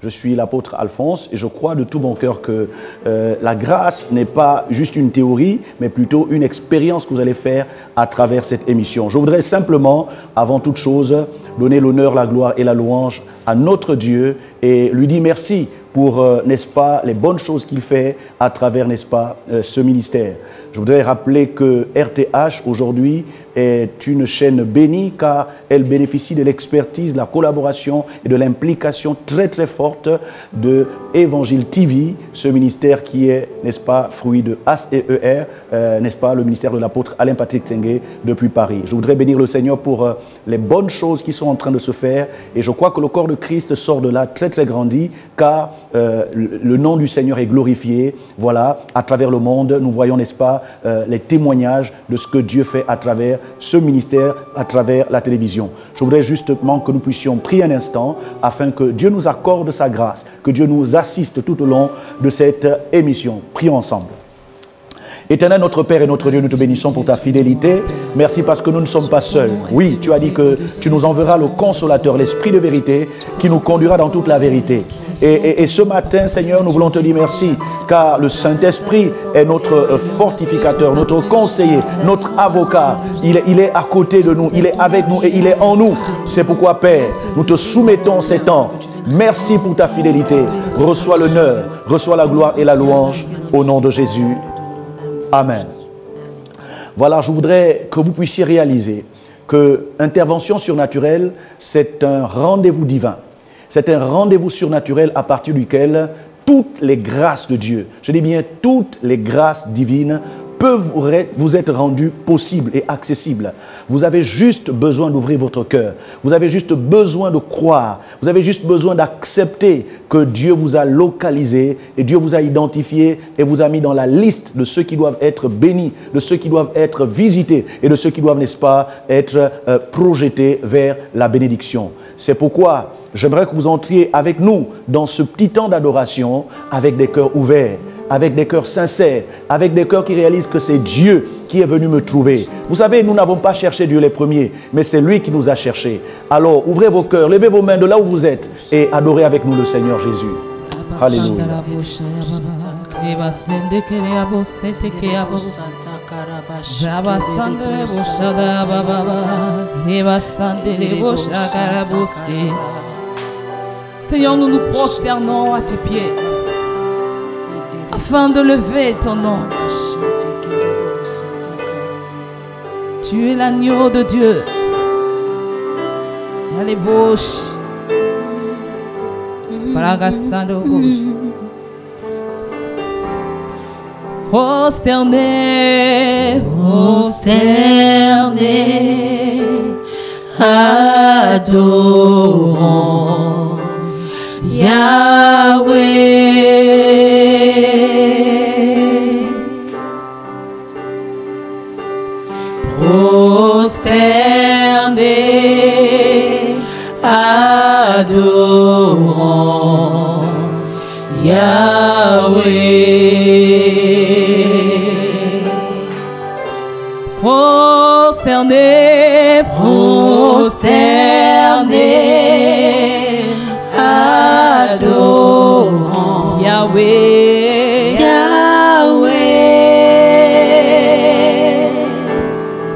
Je suis l'apôtre Alphonse et je crois de tout mon cœur que la grâce n'est pas juste une théorie, mais plutôt une expérience que vous allez faire à travers cette émission. Je voudrais simplement, avant toute chose, donner l'honneur, la gloire et la louange à notre Dieu et lui dire merci pour, n'est-ce pas, les bonnes choses qu'il fait à travers, n'est-ce pas, ce ministère. Je voudrais rappeler que RTH aujourd'hui est une chaîne bénie car elle bénéficie de l'expertise, de la collaboration et de l'implication très très forte de Évangile TV, ce ministère qui est, n'est-ce pas, fruit de ACER, n'est-ce pas, le ministère de l'apôtre Alain Patrick Tsengue depuis Paris. Je voudrais bénir le Seigneur pour les bonnes choses qui sont en train de se faire et je crois que le corps de Christ sort de là très très grandi car le nom du Seigneur est glorifié. Voilà, à travers le monde, nous voyons, n'est-ce pas, les témoignages de ce que Dieu fait à travers ce ministère, à travers la télévision. Je voudrais justement que nous puissions prier un instant afin que Dieu nous accorde sa grâce, que Dieu nous assiste tout au long de cette émission. Prions ensemble. Éternel, notre Père et notre Dieu, nous te bénissons pour ta fidélité. Merci parce que nous ne sommes pas seuls. Oui, tu as dit que tu nous enverras le consolateur, l'esprit de vérité, qui nous conduira dans toute la vérité. Et ce matin, Seigneur, nous voulons te dire merci, car le Saint-Esprit est notre fortificateur, notre conseiller, notre avocat. Il est à côté de nous, il est avec nous et il est en nous. C'est pourquoi, Père, nous te soumettons ces temps. Merci pour ta fidélité. Reçois l'honneur, reçois la gloire et la louange au nom de Jésus. Amen. Voilà, je voudrais que vous puissiez réaliser que intervention surnaturelle, c'est un rendez-vous divin. C'est un rendez-vous surnaturel à partir duquel toutes les grâces de Dieu, je dis bien toutes les grâces divines, peuvent vous être rendues possibles et accessibles. Vous avez juste besoin d'ouvrir votre cœur. Vous avez juste besoin de croire. Vous avez juste besoin d'accepter que Dieu vous a localisé et Dieu vous a identifié et vous a mis dans la liste de ceux qui doivent être bénis, de ceux qui doivent être visités et de ceux qui doivent, n'est-ce pas, être projetés vers la bénédiction. C'est pourquoi j'aimerais que vous entriez avec nous dans ce petit temps d'adoration avec des cœurs ouverts, avec des cœurs sincères, avec des cœurs qui réalisent que c'est Dieu qui est venu me trouver. Vous savez, nous n'avons pas cherché Dieu les premiers, mais c'est lui qui nous a cherchés. Alors, ouvrez vos cœurs, levez vos mains de là où vous êtes et adorez avec nous le Seigneur Jésus. Alléluia. Seigneur, nous nous prosternons à tes pieds afin de lever ton nom. Tu es l'agneau de Dieu. Allez, bouche. Paragasando bouche. Prosterné, prosterné, adorons Yahweh. Prosterné, adorons Yahweh. Prosterné, prosterné, adorons Yahweh, Yahweh.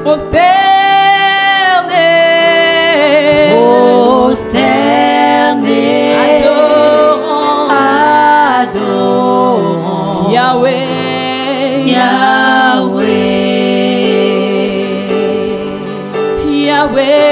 Prosterné, prosterné, adorons, adorons Yahweh, Yahweh, Yahweh.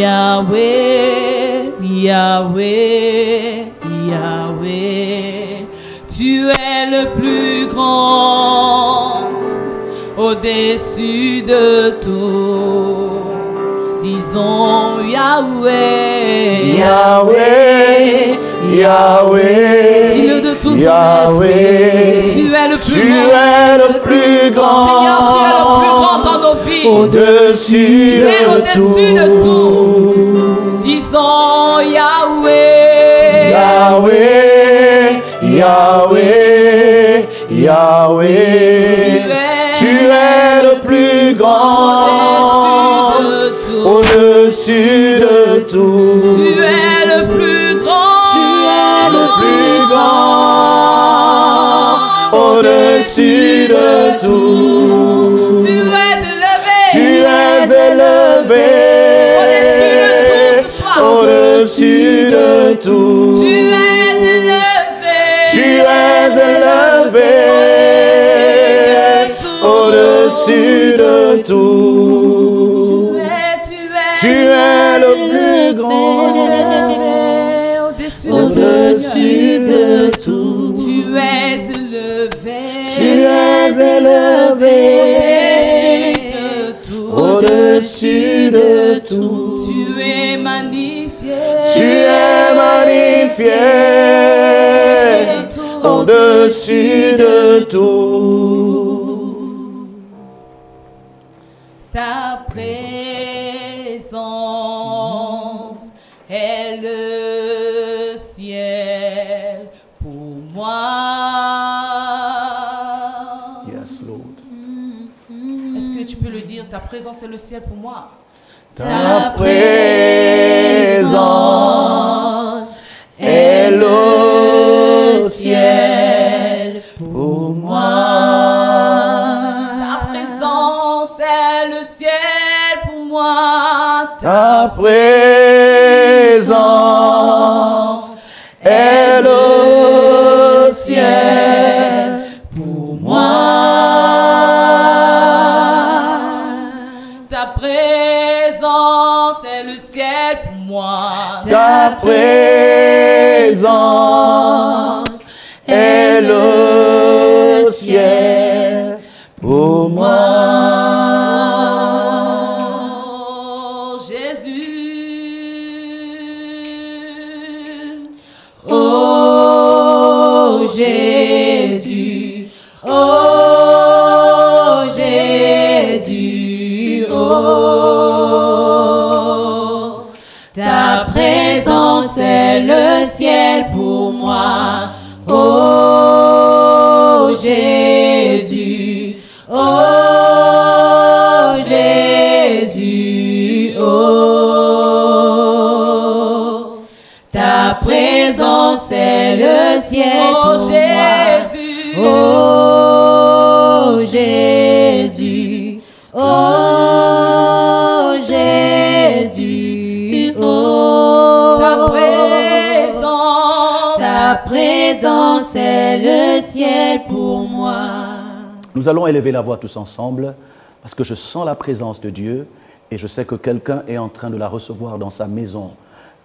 Yahweh, Yahweh, Yahweh, tu es le plus grand, au-dessus de tout. Disons Yahweh, Yahweh, Yahweh, dis-le de tout ton être. Yahweh, Tu es le plus tu grand. es le plus grand. Seigneur, tu es le plus grand dans nos vies. Au-dessus Tu es au-dessus de tout. Disons Yahweh, Yahweh, Yahweh, Yahweh, tu es le plus grand. Au-dessus de tout. Tu es le plus grand. Tu es le plus grand. Au-dessus de tout. Tu es élevé. Tu es élevé. Au-dessus de tout. Tu es élevé. Tu es élevé. Au-dessus de tout. Tu es le plus grand. Au-dessus de tout. Tu es élevé. Tu es élevé. Au-dessus de tout. Tu es magnifié. Tu es magnifié. Au-dessus de tout. Ta présence est le ciel pour moi. Yes, Lord. Est-ce que tu peux le dire? Ta présence est le ciel pour moi. Ta présence est le ciel pour moi. Ta présence est le ciel pour moi. Ta présence est le ciel pour moi. Ta présence est le ciel pour moi. Ta présence est le ciel pour moi. Oh, Jésus. Oh Jésus, oh Jésus, oh, ta présence est le ciel pour moi. Oh Jésus, oh Jésus, oh, ta présence est le ciel Oh, pour Jésus. moi. Oh Jésus, oh Jésus, oh, ta présence est le ciel pour moi. Nous allons élever la voix tous ensemble parce que je sens la présence de Dieu et je sais que quelqu'un est en train de la recevoir dans sa maison.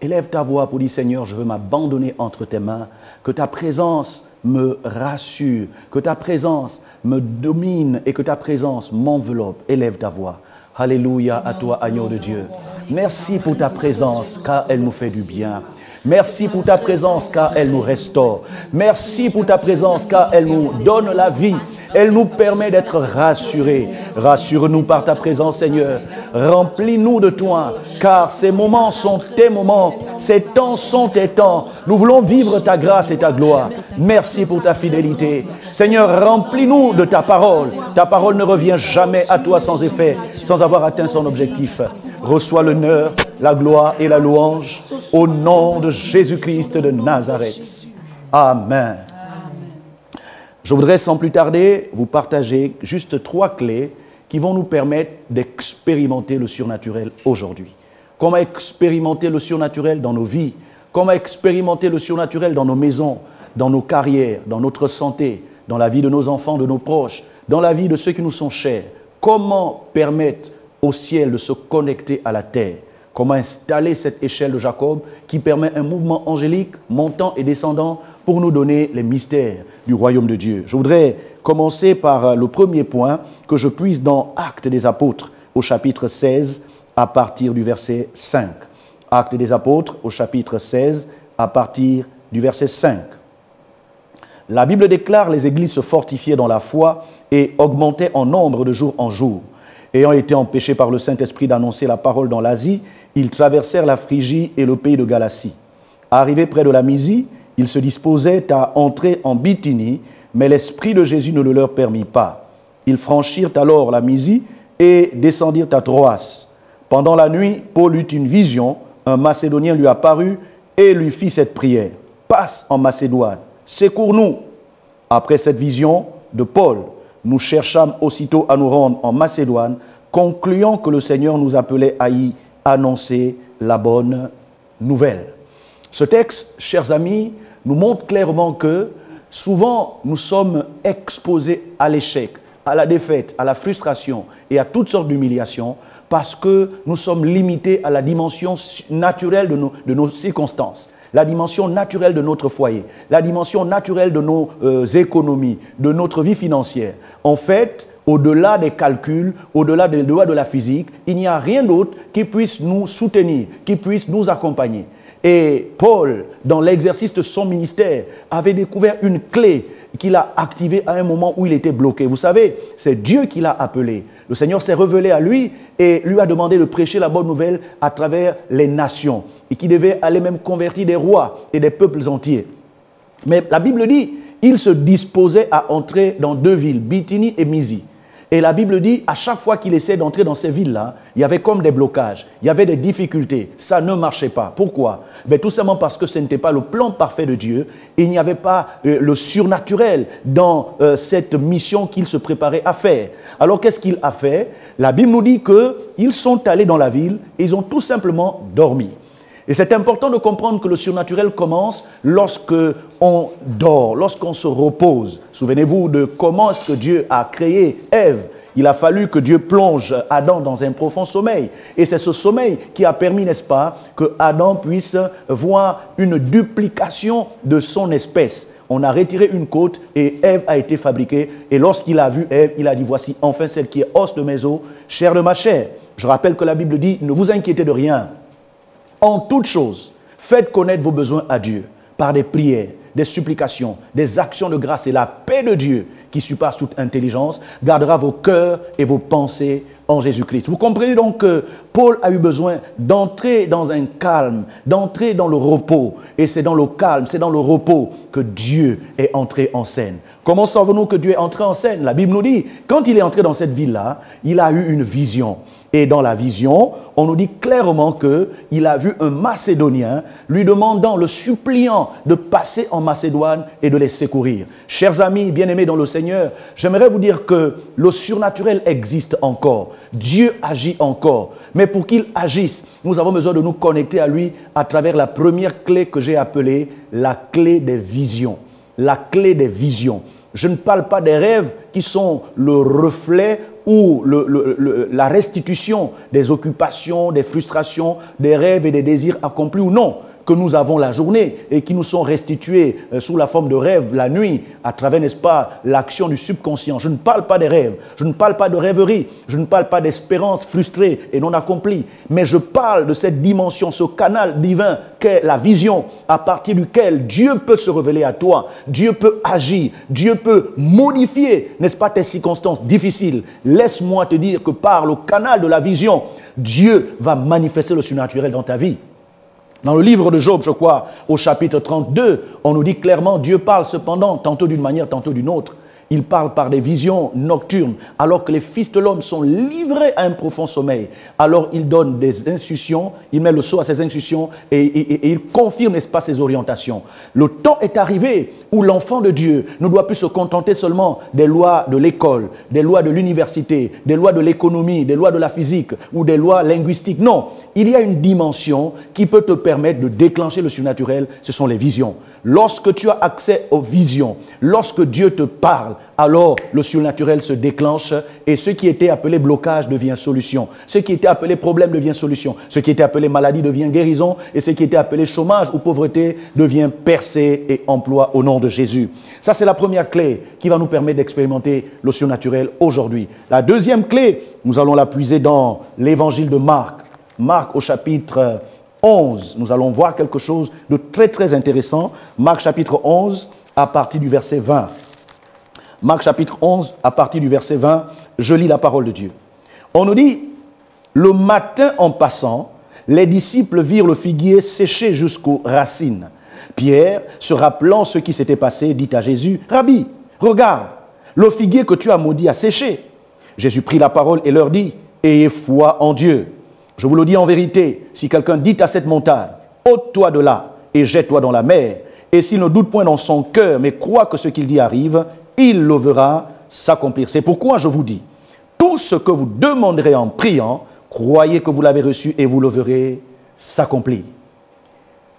Élève ta voix pour dire Seigneur, je veux m'abandonner entre tes mains, que ta présence me rassure, que ta présence me domine et que ta présence m'enveloppe. Élève ta voix. Alléluia à toi, agneau de Dieu. Merci pour ta présence car elle nous fait du bien. Merci pour ta présence car elle nous restaure. Merci pour ta présence car elle nous donne la vie. Elle nous permet d'être rassurés. Rassure-nous par ta présence, Seigneur. Remplis-nous de toi, car ces moments sont tes moments. Ces temps sont tes temps. Nous voulons vivre ta grâce et ta gloire. Merci pour ta fidélité. Seigneur, remplis-nous de ta parole. Ta parole ne revient jamais à toi sans effet, sans avoir atteint son objectif. Reçois l'honneur, la gloire et la louange au nom de Jésus-Christ de Nazareth. Amen. Je voudrais sans plus tarder vous partager juste 3 clés qui vont nous permettre d'expérimenter le surnaturel aujourd'hui. Comment expérimenter le surnaturel dans nos vies? Comment expérimenter le surnaturel dans nos maisons, dans nos carrières, dans notre santé, dans la vie de nos enfants, de nos proches, dans la vie de ceux qui nous sont chers? comment permettre au ciel de se connecter à la terre? Comment installer cette échelle de Jacob qui permet un mouvement angélique montant et descendant pour nous donner les mystères du royaume de Dieu? Je voudrais commencer par le premier point que je puise dans Actes des Apôtres au chapitre 16 à partir du verset 5. Actes des Apôtres au chapitre 16 à partir du verset 5. La Bible déclare: les églises se fortifiaient dans la foi et augmentaient en nombre de jour en jour. Ayant été empêchés par le Saint-Esprit d'annoncer la parole dans l'Asie, ils traversèrent la Phrygie et le pays de Galatie. Arrivés près de la Mysie, ils se disposaient à entrer en Bithynie, mais l'Esprit de Jésus ne le leur permit pas. Ils franchirent alors la Mysie et descendirent à Troas. Pendant la nuit, Paul eut une vision. Un Macédonien lui apparut et lui fit cette prière: passe en Macédoine, secours-nous. Après cette vision de Paul, nous cherchâmes aussitôt à nous rendre en Macédoine, concluant que le Seigneur nous appelait à y annoncer la bonne nouvelle. Ce texte, chers amis, nous montre clairement que souvent nous sommes exposés à l'échec, à la défaite, à la frustration et à toutes sortes d'humiliations parce que nous sommes limités à la dimension naturelle de nos circonstances, la dimension naturelle de notre foyer, la dimension naturelle de nos économies, de notre vie financière. En fait, au-delà des calculs, au-delà des lois de la physique, il n'y a rien d'autre qui puisse nous soutenir, qui puisse nous accompagner. Et Paul, dans l'exercice de son ministère, avait découvert une clé qu'il a activée à un moment où il était bloqué. Vous savez, c'est Dieu qui l'a appelé. Le Seigneur s'est révélé à lui et lui a demandé de prêcher la bonne nouvelle à travers les nations et qu'il devait aller même convertir des rois et des peuples entiers. Mais la Bible dit, il se disposait à entrer dans deux villes, Bithynie et Mysie. Et la Bible dit, à chaque fois qu'il essayait d'entrer dans ces villes-là, il y avait comme des blocages, il y avait des difficultés, ça ne marchait pas. Pourquoi? Tout simplement parce que ce n'était pas le plan parfait de Dieu, il n'y avait pas le surnaturel dans cette mission qu'il se préparait à faire. Alors qu'est-ce qu'il a fait? La Bible nous dit qu'ils sont allés dans la ville et ils ont tout simplement dormi. Et c'est important de comprendre que le surnaturel commence lorsqu'on dort, lorsqu'on se repose. Souvenez-vous de comment est-ce que Dieu a créé Ève. Il a fallu que Dieu plonge Adam dans un profond sommeil. Et c'est ce sommeil qui a permis, n'est-ce pas, que Adam puisse voir une duplication de son espèce. On a retiré une côte et Ève a été fabriquée. Et lorsqu'il a vu Ève, il a dit: voici enfin celle qui est os de mes os, chair de ma chair. Je rappelle que la Bible dit: ne vous inquiétez de rien. En toute chose, faites connaître vos besoins à Dieu par des prières, des supplications, des actions de grâce, et la paix de Dieu qui surpasse toute intelligence gardera vos cœurs et vos pensées en Jésus-Christ. Vous comprenez donc que Paul a eu besoin d'entrer dans un calme, d'entrer dans le repos. Et c'est dans le calme, c'est dans le repos que Dieu est entré en scène. Comment savons-nous que Dieu est entré en scène? La Bible nous dit, quand il est entré dans cette ville-là, il a eu une vision. Et dans la vision, on nous dit clairement qu'il a vu un Macédonien lui demandant, le suppliant de passer en Macédoine et de les secourir. Chers amis bien-aimés dans le Seigneur, j'aimerais vous dire que le surnaturel existe encore. Dieu agit encore. Mais pour qu'il agisse, nous avons besoin de nous connecter à lui à travers la première clé que j'ai appelée la clé des visions. La clé des visions. Je ne parle pas des rêves qui sont le reflet ou la restitution des occupations, des frustrations, des rêves et des désirs accomplis ou non que nous avons la journée et qui nous sont restitués sous la forme de rêves la nuit à travers, n'est-ce pas, l'action du subconscient. Je ne parle pas des rêves, je ne parle pas de rêverie, je ne parle pas d'espérances frustrées et non accomplies, mais je parle de cette dimension, ce canal divin qu'est la vision à partir duquel Dieu peut se révéler à toi, Dieu peut agir, Dieu peut modifier, n'est-ce pas, tes circonstances difficiles. Laisse-moi te dire que par le canal de la vision, Dieu va manifester le surnaturel dans ta vie. Dans le livre de Job, je crois, au chapitre 32, on nous dit clairement, Dieu parle cependant, tantôt d'une manière, tantôt d'une autre. Il parle par des visions nocturnes, alors que les fils de l'homme sont livrés à un profond sommeil. Alors il donne des instructions, il met le sceau à ses instructions et il confirme, n'est-ce pas, ses orientations. Le temps est arrivé où l'enfant de Dieu ne doit plus se contenter seulement des lois de l'école, des lois de l'université, des lois de l'économie, des lois de la physique ou des lois linguistiques. Non, il y a une dimension qui peut te permettre de déclencher le surnaturel, ce sont les visions. lorsque tu as accès aux visions, lorsque Dieu te parle, alors le surnaturel se déclenche et ce qui était appelé blocage devient solution. Ce qui était appelé problème devient solution. Ce qui était appelé maladie devient guérison et ce qui était appelé chômage ou pauvreté devient percée et emploi au nom de Jésus. Ça, c'est la première clé qui va nous permettre d'expérimenter le surnaturel aujourd'hui. La deuxième clé, nous allons la puiser dans l'évangile de Marc. Marc au chapitre 11, nous allons voir quelque chose de très très intéressant. Marc chapitre 11 à partir du verset 20. Marc chapitre 11 à partir du verset 20, je lis la parole de Dieu. On nous dit, le matin en passant, les disciples virent le figuier séché jusqu'aux racines. Pierre, se rappelant ce qui s'était passé, dit à Jésus, « Rabbi, regarde, le figuier que tu as maudit a séché. » Jésus prit la parole et leur dit, « Ayez foi en Dieu. Je vous le dis en vérité, si quelqu'un dit à cette montagne, ôte-toi de là et jette-toi dans la mer, et s'il ne doute point dans son cœur, mais croit que ce qu'il dit arrive, il le verra s'accomplir. C'est pourquoi je vous dis, tout ce que vous demanderez en priant, croyez que vous l'avez reçu et vous le verrez s'accomplir. »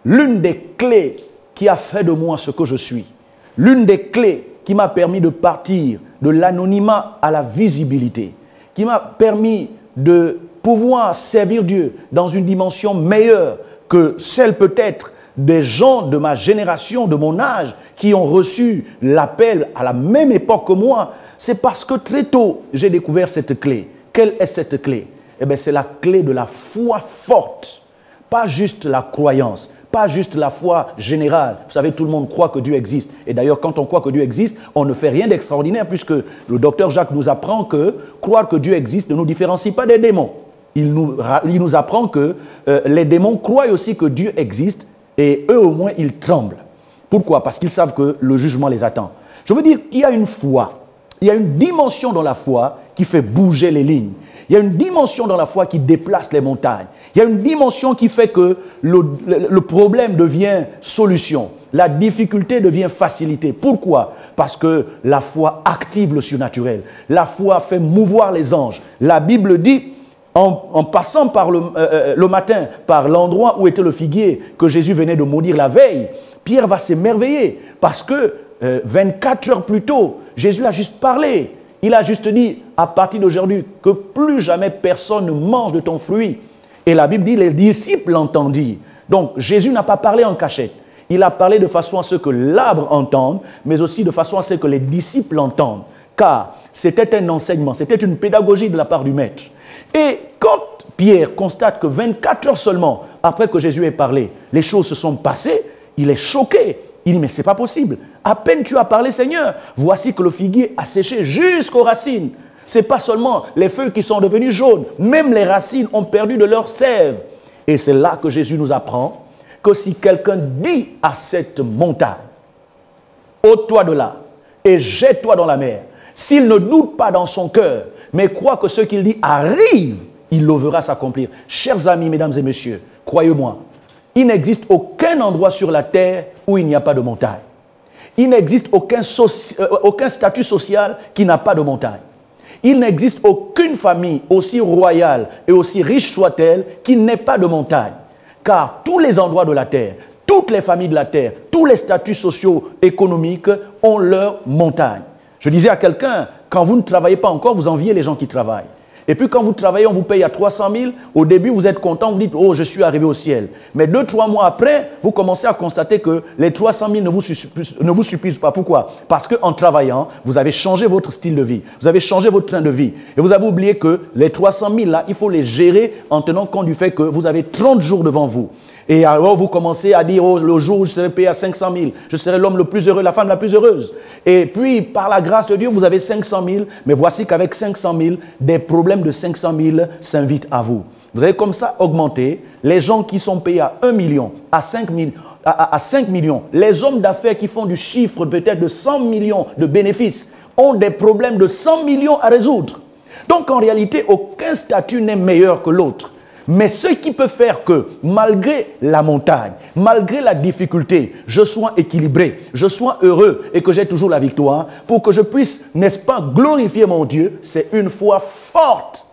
L'une des clés qui a fait de moi ce que je suis, l'une des clés qui m'a permis de partir de l'anonymat à la visibilité, qui m'a permis de pouvoir servir Dieu dans une dimension meilleure que celle peut-être des gens de ma génération, de mon âge, qui ont reçu l'appel à la même époque que moi, c'est parce que très tôt, j'ai découvert cette clé. Quelle est cette clé? Eh bien, c'est la clé de la foi forte, pas juste la croyance, pas juste la foi générale. Vous savez, tout le monde croit que Dieu existe. Et d'ailleurs, quand on croit que Dieu existe, on ne fait rien d'extraordinaire, puisque le docteur Jacques nous apprend que croire que Dieu existe ne nous différencie pas des démons. Il nous apprend que les démons croient aussi que Dieu existe et eux au moins ils tremblent. Pourquoi? Parce qu'ils savent que le jugement les attend. Je veux dire qu'il y a une foi, il y a une dimension dans la foi qui fait bouger les lignes. Il y a une dimension dans la foi qui déplace les montagnes. Il y a une dimension qui fait que le problème devient solution. La difficulté devient facilité. Pourquoi? Parce que la foi active le surnaturel. La foi fait mouvoir les anges. La Bible dit, en passant par le matin, par l'endroit où était le figuier que Jésus venait de maudire la veille, Pierre va s'émerveiller parce que 24 heures plus tôt, Jésus a juste parlé. Il a juste dit, à partir d'aujourd'hui, que plus jamais personne ne mange de ton fruit. Et la Bible dit, les disciples l'entendirent. Donc, Jésus n'a pas parlé en cachette. Il a parlé de façon à ce que l'arbre entende, mais aussi de façon à ce que les disciples l'entendent. Car c'était un enseignement, c'était une pédagogie de la part du Maître. Et quand Pierre constate que 24 heures seulement après que Jésus ait parlé, les choses se sont passées, il est choqué. Il dit, mais ce n'est pas possible. À peine tu as parlé, Seigneur, voici que le figuier a séché jusqu'aux racines. Ce n'est pas seulement les feuilles qui sont devenues jaunes, même les racines ont perdu de leur sève. Et c'est là que Jésus nous apprend que si quelqu'un dit à cette montagne, ôte-toi de là et jette-toi dans la mer, s'il ne doute pas dans son cœur, mais croit que ce qu'il dit arrive, il le verra s'accomplir. Chers amis, mesdames et messieurs, croyez-moi, il n'existe aucun endroit sur la terre où il n'y a pas de montagne. Il n'existe aucun statut social qui n'a pas de montagne. Il n'existe aucune famille, aussi royale et aussi riche soit-elle, qui n'ait pas de montagne. Car tous les endroits de la terre, toutes les familles de la terre, tous les statuts sociaux, économiques ont leur montagne. Je disais à quelqu'un, quand vous ne travaillez pas encore, vous enviez les gens qui travaillent. Et puis quand vous travaillez, on vous paye à 300 000. Au début, vous êtes content, vous dites, oh, je suis arrivé au ciel. Mais 2-3 mois après, vous commencez à constater que les 300 000 ne vous suffisent pas. Pourquoi? Parce qu'en travaillant, vous avez changé votre style de vie. Vous avez changé votre train de vie. Et vous avez oublié que les 300 000 là, il faut les gérer en tenant compte du fait que vous avez 30 jours devant vous. Et alors vous commencez à dire, oh, le jour où je serai payé à 500 000, je serai l'homme le plus heureux, la femme la plus heureuse. Et puis, par la grâce de Dieu, vous avez 500 000, mais voici qu'avec 500 000, des problèmes de 500 000 s'invitent à vous. Vous avez comme ça augmenté les gens qui sont payés à 1 million, à 5 millions. Les hommes d'affaires qui font du chiffre peut-être de 100 millions de bénéfices ont des problèmes de 100 millions à résoudre. Donc, en réalité, aucun statut n'est meilleur que l'autre. Mais ce qui peut faire que, malgré la montagne, malgré la difficulté, je sois équilibré, je sois heureux et que j'ai toujours la victoire, pour que je puisse, n'est-ce pas, glorifier mon Dieu, c'est une foi forte.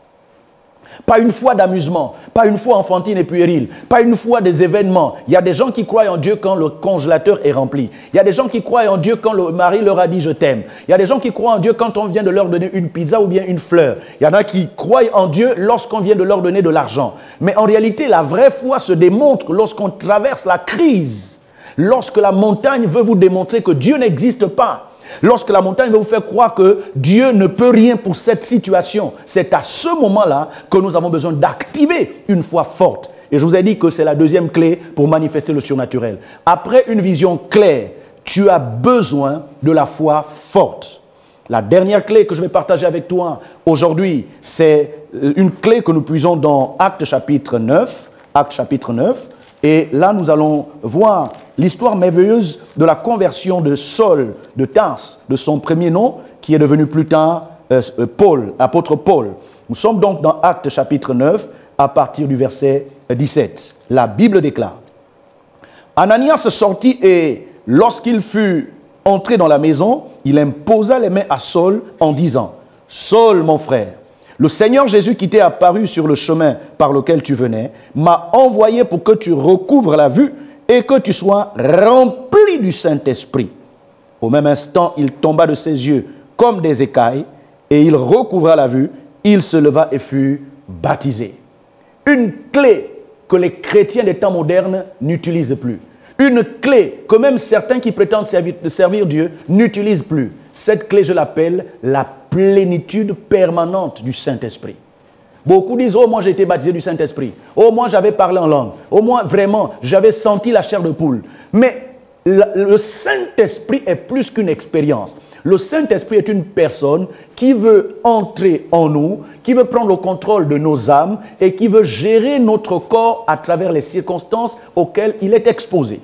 Pas une foi d'amusement, pas une foi enfantine et puérile, pas une foi des événements. Il y a des gens qui croient en Dieu quand le congélateur est rempli. Il y a des gens qui croient en Dieu quand le mari leur a dit « je t'aime ». Il y a des gens qui croient en Dieu quand on vient de leur donner une pizza ou bien une fleur. Il y en a qui croient en Dieu lorsqu'on vient de leur donner de l'argent. Mais en réalité, la vraie foi se démontre lorsqu'on traverse la crise. Lorsque la montagne veut vous démontrer que Dieu n'existe pas. Lorsque la montagne va vous faire croire que Dieu ne peut rien pour cette situation, c'est à ce moment-là que nous avons besoin d'activer une foi forte. Et je vous ai dit que c'est la deuxième clé pour manifester le surnaturel. Après une vision claire, tu as besoin de la foi forte. La dernière clé que je vais partager avec toi aujourd'hui, c'est une clé que nous puisons dans Actes chapitre 9. Actes chapitre 9. Et là, nous allons voir l'histoire merveilleuse de la conversion de Saul de Tarse, de son premier nom, qui est devenu plus tard Paul, apôtre Paul. Nous sommes donc dans Actes chapitre 9, à partir du verset 17. La Bible déclare: Ananias sortit et, lorsqu'il fut entré dans la maison, il imposa les mains à Saul en disant: Saul, mon frère, le Seigneur Jésus qui t'est apparu sur le chemin par lequel tu venais m'a envoyé pour que tu recouvres la vue et que tu sois rempli du Saint-Esprit. Au même instant, il tomba de ses yeux comme des écailles et il recouvra la vue. Il se leva et fut baptisé. Une clé que les chrétiens des temps modernes n'utilisent plus. Une clé que même certains qui prétendent servir Dieu n'utilisent plus. Cette clé, je l'appelle la plénitude permanente du Saint-Esprit. Beaucoup disent: oh, moi j'ai été baptisé du Saint-Esprit. Oh, moi j'avais parlé en langue. Oh, moi vraiment, j'avais senti la chair de poule. Mais le Saint-Esprit est plus qu'une expérience. Le Saint-Esprit est une personne qui veut entrer en nous, qui veut prendre le contrôle de nos âmes et qui veut gérer notre corps à travers les circonstances auxquelles il est exposé.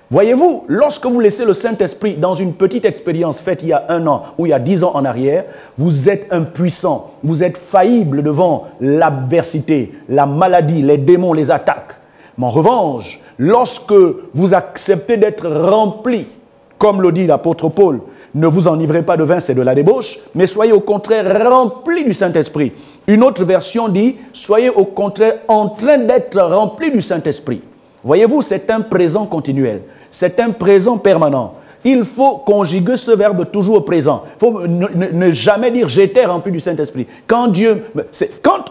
Voyez-vous, lorsque vous laissez le Saint-Esprit dans une petite expérience faite il y a 1 an ou il y a 10 ans en arrière, vous êtes impuissant, vous êtes faillible devant l'adversité, la maladie, les démons, les attaques. Mais en revanche, lorsque vous acceptez d'être rempli, comme le dit l'apôtre Paul, ne vous enivrez pas de vin, c'est de la débauche, mais soyez au contraire remplis du Saint-Esprit. Une autre version dit, soyez au contraire en train d'être remplis du Saint-Esprit. Voyez-vous, c'est un présent continuel, c'est un présent permanent. Il faut conjuguer ce verbe toujours au présent. Il faut ne jamais dire « j'étais rempli du Saint-Esprit ». Quand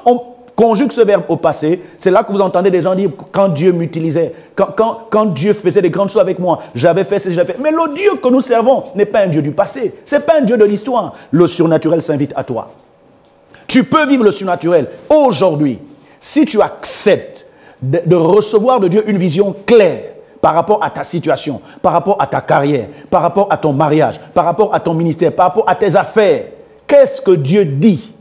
on conjugue ce verbe au passé, c'est là que vous entendez des gens dire « quand Dieu m'utilisait, quand Dieu faisait des grandes choses avec moi, j'avais fait ce que j'avais fait ». Mais le Dieu que nous servons n'est pas un Dieu du passé, ce n'est pas un Dieu de l'histoire. Le surnaturel s'invite à toi. Tu peux vivre le surnaturel aujourd'hui si tu acceptes de recevoir de Dieu une vision claire par rapport à ta situation, par rapport à ta carrière, par rapport à ton mariage, par rapport à ton ministère, par rapport à tes affaires. Qu'est-ce que Dieu dit?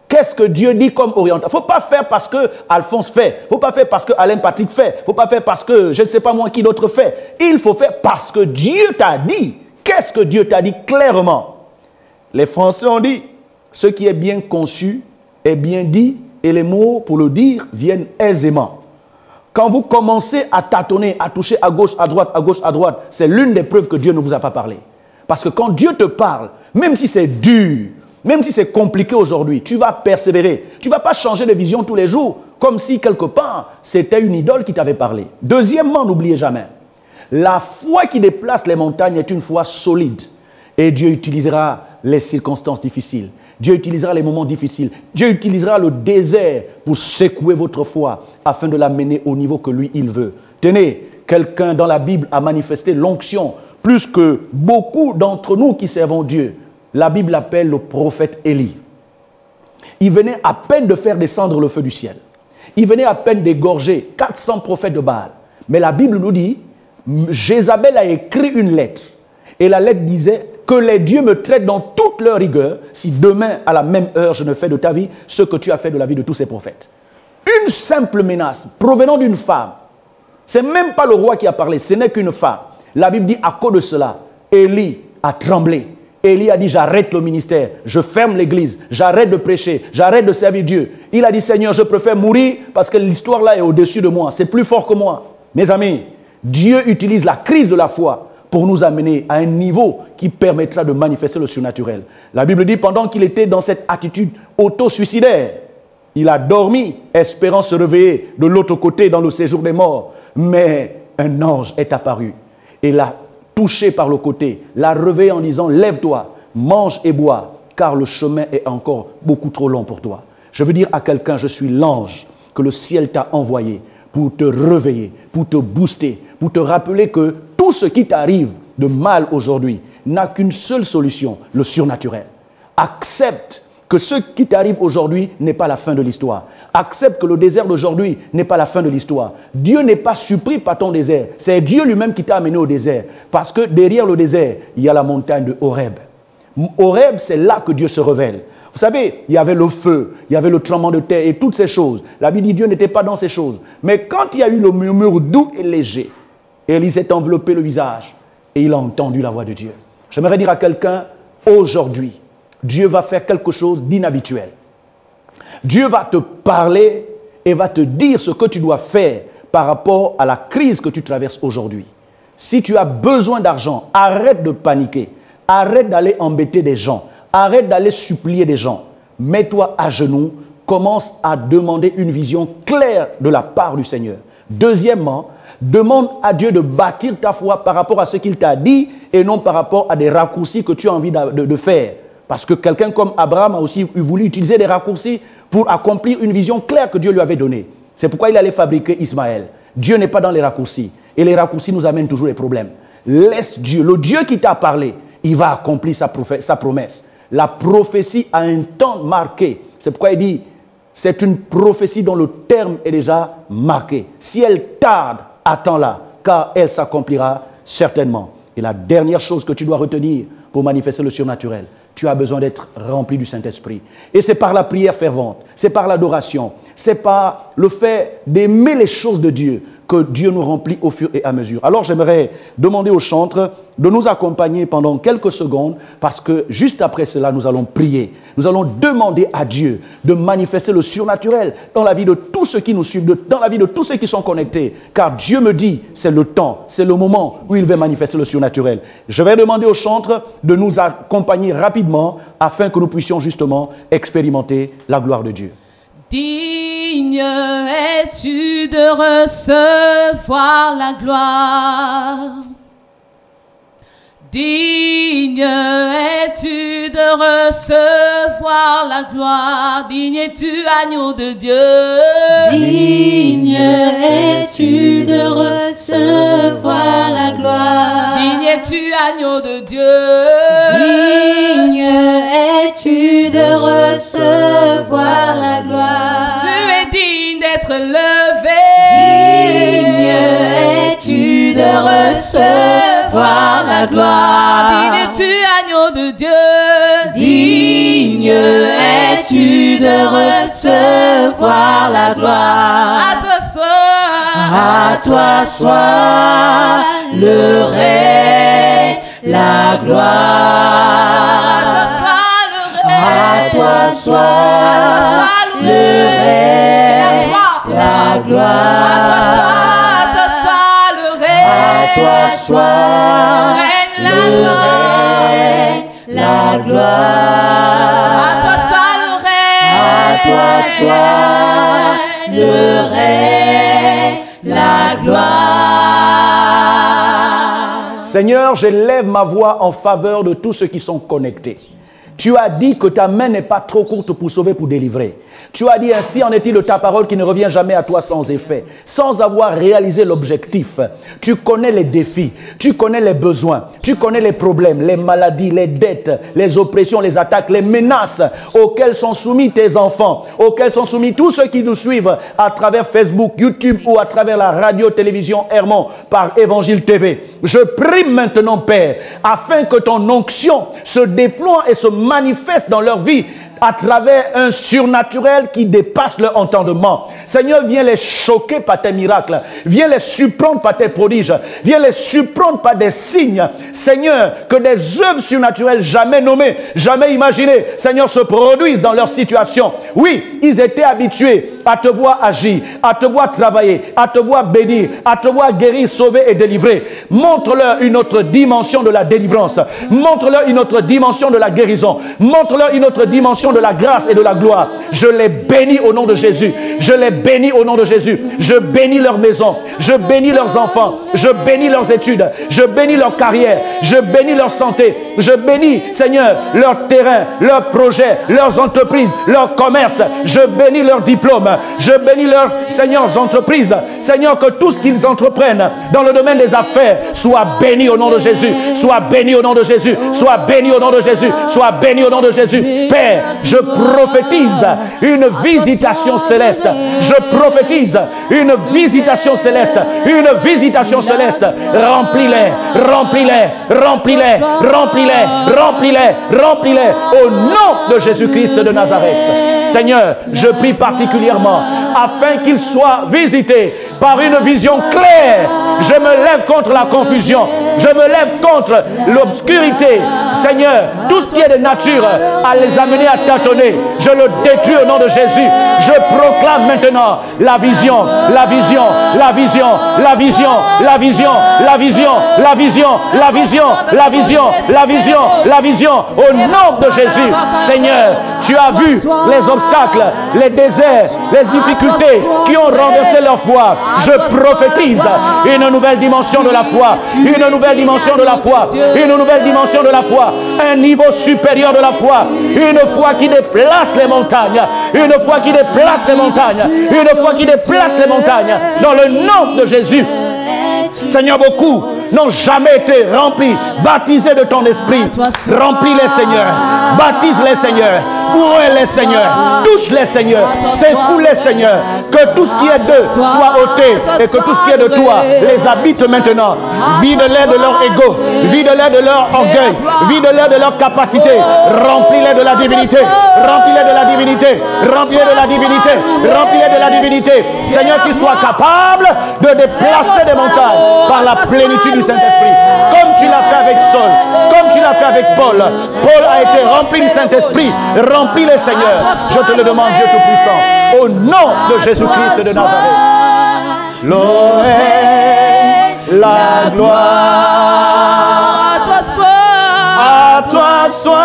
Qu'est-ce que Dieu dit comme orientation? Il ne faut pas faire parce que Alphonse fait. Il ne faut pas faire parce que Alain Patrick fait. Il ne faut pas faire parce que je ne sais pas moi qui d'autre fait. Il faut faire parce que Dieu t'a dit. Qu'est-ce que Dieu t'a dit clairement? Les Français ont dit, ce qui est bien conçu est bien dit et les mots pour le dire viennent aisément. Quand vous commencez à tâtonner, à toucher à gauche, à droite, c'est l'une des preuves que Dieu ne vous a pas parlé. Parce que quand Dieu te parle, même si c'est dur, même si c'est compliqué aujourd'hui, tu vas persévérer. Tu ne vas pas changer de vision tous les jours, comme si quelque part, c'était une idole qui t'avait parlé. Deuxièmement, n'oubliez jamais, la foi qui déplace les montagnes est une foi solide. Et Dieu utilisera les circonstances difficiles. Dieu utilisera les moments difficiles. Dieu utilisera le désert pour secouer votre foi afin de la mener au niveau que lui, il veut. Tenez, quelqu'un dans la Bible a manifesté l'onction plus que beaucoup d'entre nous qui servons Dieu. La Bible l'appelle le prophète Élie. Il venait à peine de faire descendre le feu du ciel. Il venait à peine d'égorger 400 prophètes de Baal. Mais la Bible nous dit, Jézabel a écrit une lettre. Et la lettre disait, que les dieux me traitent dans toute leur rigueur si demain, à la même heure, je ne fais de ta vie ce que tu as fait de la vie de tous ces prophètes. Une simple menace provenant d'une femme. Ce n'est même pas le roi qui a parlé, ce n'est qu'une femme. La Bible dit, à cause de cela, Élie a tremblé. Élie a dit, j'arrête le ministère, je ferme l'église, j'arrête de prêcher, j'arrête de servir Dieu. Il a dit, Seigneur, je préfère mourir parce que l'histoire là est au-dessus de moi, c'est plus fort que moi. Mes amis, Dieu utilise la crise de la foi pour nous amener à un niveau qui permettra de manifester le surnaturel. La Bible dit, pendant qu'il était dans cette attitude auto-suicidaire, Il a dormi, espérant se réveiller de l'autre côté dans le séjour des morts. Mais un ange est apparu et l'a touché par le côté, l'a réveillé en disant « Lève-toi, mange et bois, car le chemin est encore beaucoup trop long pour toi. » Je veux dire à quelqu'un, je suis l'ange que le ciel t'a envoyé pour te réveiller, pour te booster, pour te rappeler que tout ce qui t'arrive de mal aujourd'hui n'a qu'une seule solution, le surnaturel. Accepte que ce qui t'arrive aujourd'hui n'est pas la fin de l'histoire. Accepte que le désert d'aujourd'hui n'est pas la fin de l'histoire. Dieu n'est pas surpris par ton désert. C'est Dieu lui-même qui t'a amené au désert. Parce que derrière le désert, il y a la montagne de Horeb. Horeb, c'est là que Dieu se révèle. Vous savez, il y avait le feu, il y avait le tremblement de terre et toutes ces choses. La Bible dit Dieu n'était pas dans ces choses. Mais quand il y a eu le murmure doux et léger, Élie s'est enveloppé le visage et il a entendu la voix de Dieu. J'aimerais dire à quelqu'un, aujourd'hui, Dieu va faire quelque chose d'inhabituel. Dieu va te parler et va te dire ce que tu dois faire par rapport à la crise que tu traverses aujourd'hui. Si tu as besoin d'argent, arrête de paniquer. Arrête d'aller embêter des gens. Arrête d'aller supplier des gens. Mets-toi à genoux. Commence à demander une vision claire de la part du Seigneur. Deuxièmement, demande à Dieu de bâtir ta foi par rapport à ce qu'il t'a dit et non par rapport à des raccourcis que tu as envie de faire. Parce que quelqu'un comme Abraham a aussi voulu utiliser des raccourcis pour accomplir une vision claire que Dieu lui avait donnée. C'est pourquoi il allait fabriquer Ismaël. Dieu n'est pas dans les raccourcis. Et les raccourcis nous amènent toujours les problèmes. Laisse Dieu. Le Dieu qui t'a parlé, il va accomplir sa promesse. La prophétie a un temps marqué. C'est pourquoi il dit, c'est une prophétie dont le terme est déjà marqué. Si elle tarde, attends-la, car elle s'accomplira certainement. Et la dernière chose que tu dois retenir pour manifester le surnaturel, tu as besoin d'être rempli du Saint-Esprit. Et c'est par la prière fervente, c'est par l'adoration, c'est par le fait d'aimer les choses de Dieu que Dieu nous remplit au fur et à mesure. Alors j'aimerais demander au chantre de nous accompagner pendant quelques secondes parce que juste après cela, nous allons prier. Nous allons demander à Dieu de manifester le surnaturel dans la vie de tous ceux qui nous suivent, dans la vie de tous ceux qui sont connectés. Car Dieu me dit, c'est le temps, c'est le moment où il va manifester le surnaturel. Je vais demander au chantre de nous accompagner rapidement afin que nous puissions justement expérimenter la gloire de Dieu. Digne es-tu de recevoir la gloire. Digne es-tu de recevoir la gloire. Digne es-tu, agneau de Dieu. Digne es-tu de recevoir la gloire. Digne es-tu, agneau de Dieu. Digne es-tu de recevoir la gloire. Tu es digne d'être levé. Digne es-tu de recevoir la gloire. Digne es-tu, agneau de Dieu. Digne es-tu de recevoir la gloire. À toi À toi soit le règne, la gloire. À toi soit le règne, la gloire. À toi soit le règne. À toi soit le règne, la gloire. À toi soit le règne. À toi soit le règne, la gloire. Seigneur, j'élève ma voix en faveur de tous ceux qui sont connectés. Tu as dit que ta main n'est pas trop courte pour sauver, pour délivrer. Tu as dit ainsi, en est-il de ta parole qui ne revient jamais à toi sans effet, sans avoir réalisé l'objectif. Tu connais les défis, tu connais les besoins, tu connais les problèmes, les maladies, les dettes, les oppressions, les attaques, les menaces auxquelles sont soumis tes enfants, auxquelles sont soumis tous ceux qui nous suivent à travers Facebook, YouTube ou à travers la radio-télévision Hermon par Évangile TV. Je prie maintenant, Père, afin que ton onction se déploie et se manifeste dans leur vie à travers un surnaturel qui dépasse leur entendement. Seigneur, viens les choquer par tes miracles. Viens les surprendre par tes prodiges. Viens les surprendre par des signes. Seigneur, que des œuvres surnaturelles jamais nommées, jamais imaginées, Seigneur, se produisent dans leur situation. Oui, ils étaient habitués à te voir agir, à te voir travailler, à te voir bénir, à te voir guérir, sauver et délivrer. Montre-leur une autre dimension de la délivrance. Montre-leur une autre dimension de la guérison. Montre-leur une autre dimension dimension de la grâce et de la gloire. Je les bénis au nom de Jésus. Je les bénis au nom de Jésus. Je bénis leur maison. Je bénis leurs enfants. Je bénis leurs études. Je bénis leur carrière. Je bénis leur santé. Je bénis, Seigneur, leur terrain, leurs projets, leurs entreprises, leurs commerces. Je bénis leurs diplômes. Je bénis leurs, Seigneur, entreprises. Seigneur, que tout ce qu'ils entreprennent dans le domaine des affaires soit béni au nom de Jésus. Soit béni au nom de Jésus. Soit béni au nom de Jésus. Soit béni au nom de Jésus. Père, je prophétise une visitation céleste. Je prophétise une visitation céleste. Une visitation céleste. Remplis-les, remplis-les, remplis-les, remplis-les, remplis-les, remplis-les au nom de Jésus-Christ de Nazareth. Seigneur, je prie particulièrement afin qu'ils soient visités par une vision claire. Je me lève contre la confusion. Je me lève contre l'obscurité. Seigneur, tout ce qui est de nature à les amener à tâtonner, je le détruis au nom de Jésus. Je proclame maintenant la vision, la vision, la vision, la vision, la vision, la vision, la vision, la vision, la vision, la vision, la vision, au nom de Jésus. Seigneur, tu as vu les obstacles, les déserts, les difficultés qui ont renversé leur foi. Je prophétise une nouvelle dimension de la foi, une nouvelle dimension de la foi, une nouvelle dimension de la foi, un niveau supérieur de la foi, une foi qui déplace les montagnes, une foi qui déplace les montagnes, une foi qui déplace les montagnes, dans le nom de Jésus. Seigneur, beaucoup n'ont jamais été remplis, baptisés de ton esprit. Remplis-les, Seigneur. Baptise-les, Seigneur. Bourre-les, Seigneur. Touche-les, Seigneur. Secoue-les, Seigneur. Que tout ce qui est d'eux soit ôté et que tout ce qui est de toi les habite maintenant. Vide-les de leur ego. Vide-les de leur orgueil. Vide-les de leur capacité. Remplis-les de la divinité. Remplis-les de la divinité. Remplis-les de la divinité. Remplis-les de la divinité. Seigneur, qu'ils soient capables de déplacer des montagnes par la plénitude du Saint-Esprit. Comme tu l'as fait avec Saul, comme tu l'as fait avec Paul. Paul a été rempli du Saint-Esprit. Remplis-les, Seigneur. Je te le demande, Dieu Tout-Puissant. Au nom de Jésus-Christ de Nazareth. L'honneur, la gloire. À toi soit. À toi soit. À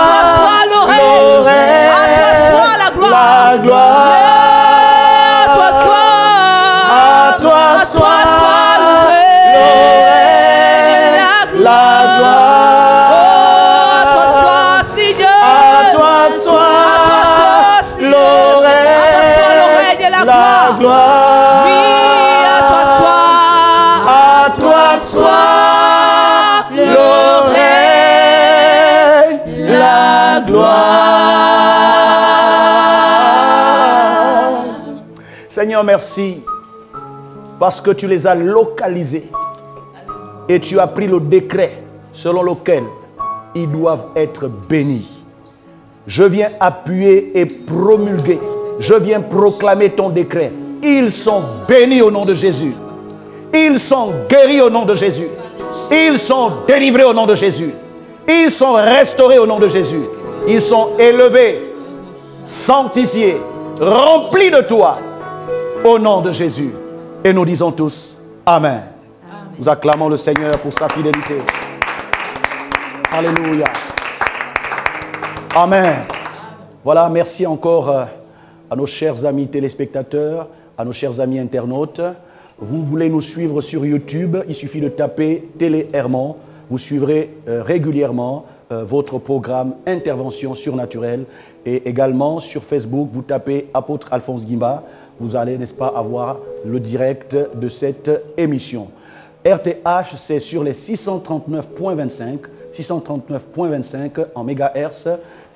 toi soit l'oreille. À toi soit la gloire. La gloire. À toi soit. À toi soit. La gloire, à toi soit, Seigneur, à toi soit l'oreille, à toi soit l'oreille et la gloire. Oui, à toi soit l'oreille, la gloire. Seigneur, merci parce que tu les as localisés. Et tu as pris le décret selon lequel ils doivent être bénis. Je viens appuyer et promulguer. Je viens proclamer ton décret. Ils sont bénis au nom de Jésus. Ils sont guéris au nom de Jésus. Ils sont délivrés au nom de Jésus. Ils sont restaurés au nom de Jésus. Ils sont élevés, sanctifiés, remplis de toi au nom de Jésus. Et nous disons tous Amen. Nous acclamons le Seigneur pour sa fidélité. Alléluia. Amen. Voilà, merci encore à nos chers amis téléspectateurs, à nos chers amis internautes. Vous voulez nous suivre sur YouTube, il suffit de taper Télé Hermon. Vous suivrez régulièrement votre programme Intervention surnaturelle. Et également sur Facebook, vous tapez Apôtre Alphonse Guimba. Vous allez, n'est-ce pas, avoir le direct de cette émission. RTH, c'est sur les 639.25 en mégahertz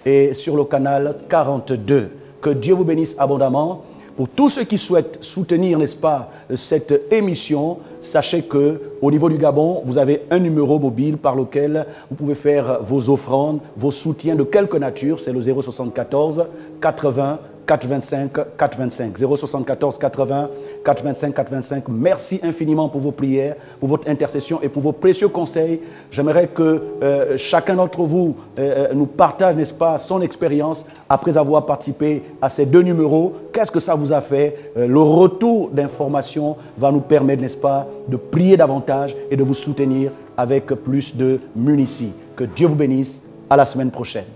et sur le canal 42. Que Dieu vous bénisse abondamment. Pour tous ceux qui souhaitent soutenir, n'est-ce pas, cette émission, sachez qu'au niveau du Gabon, vous avez un numéro mobile par lequel vous pouvez faire vos offrandes, vos soutiens de quelque nature. C'est le 074 80 425 425. 074 80 425 425. Merci infiniment pour vos prières, pour votre intercession et pour vos précieux conseils. J'aimerais que chacun d'entre vous nous partage, n'est-ce pas, son expérience après avoir participé à ces deux numéros. Qu'est-ce que ça vous a fait? Le retour d'informations va nous permettre, n'est-ce pas, de prier davantage et de vous soutenir avec plus de munitions. Que Dieu vous bénisse. À la semaine prochaine.